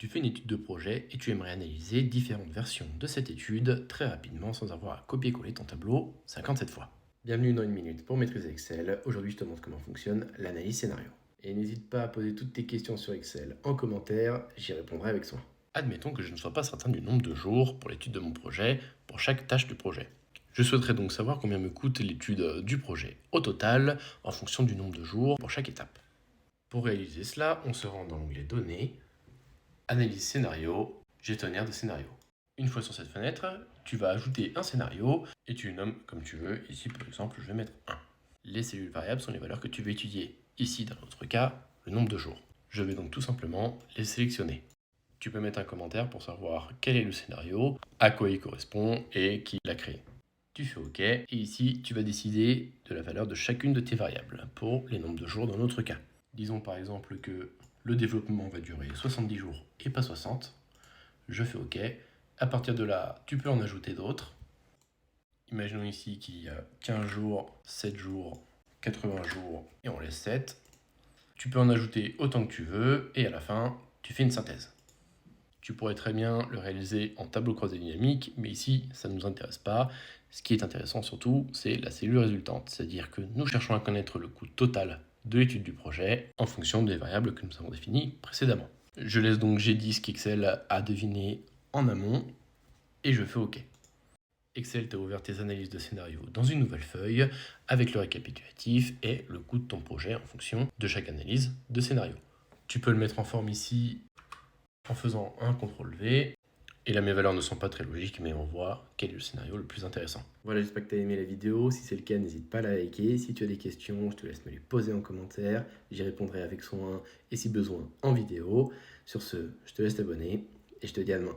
Tu fais une étude de projet et tu aimerais analyser différentes versions de cette étude très rapidement sans avoir à copier-coller ton tableau 57 fois. Bienvenue dans une minute pour maîtriser Excel. Aujourd'hui, je te montre comment fonctionne l'analyse scénario. Et n'hésite pas à poser toutes tes questions sur Excel en commentaire, j'y répondrai avec soin. Admettons que je ne sois pas certain du nombre de jours pour l'étude de mon projet pour chaque tâche du projet. Je souhaiterais donc savoir combien me coûte l'étude du projet au total en fonction du nombre de jours pour chaque étape. Pour réaliser cela, on se rend dans l'onglet Données, Analyse scénario, gestionnaire de scénario. Une fois sur cette fenêtre, tu vas ajouter un scénario et tu le nommes comme tu veux. Ici, par exemple, je vais mettre 1. Les cellules variables sont les valeurs que tu veux étudier. Ici, dans notre cas, le nombre de jours. Je vais donc tout simplement les sélectionner. Tu peux mettre un commentaire pour savoir quel est le scénario, à quoi il correspond et qui l'a créé. Tu fais OK et ici, tu vas décider de la valeur de chacune de tes variables pour les nombres de jours dans notre cas. Disons par exemple que le développement va durer 70 jours et pas 60. Je fais OK. À partir de là, tu peux en ajouter d'autres. Imaginons ici qu'il y a 15 jours, 7 jours, 80 jours et on laisse 7. Tu peux en ajouter autant que tu veux et à la fin, tu fais une synthèse. Tu pourrais très bien le réaliser en tableau croisé dynamique, mais ici, ça ne nous intéresse pas. Ce qui est intéressant surtout, c'est la cellule résultante, c'est-à-dire que nous cherchons à connaître le coût total de l'étude du projet en fonction des variables que nous avons définies précédemment. Je laisse donc G10 qu'Excel a deviné en amont et je fais OK. Excel t'a ouvert tes analyses de scénario dans une nouvelle feuille avec le récapitulatif et le coût de ton projet en fonction de chaque analyse de scénario. Tu peux le mettre en forme ici en faisant un CTRL-V. Et là, mes valeurs ne sont pas très logiques, mais on voit quel est le scénario le plus intéressant. Voilà, j'espère que tu as aimé la vidéo. Si c'est le cas, n'hésite pas à la liker. Si tu as des questions, je te laisse me les poser en commentaire. J'y répondrai avec soin et si besoin en vidéo. Sur ce, je te laisse t'abonner et je te dis à demain.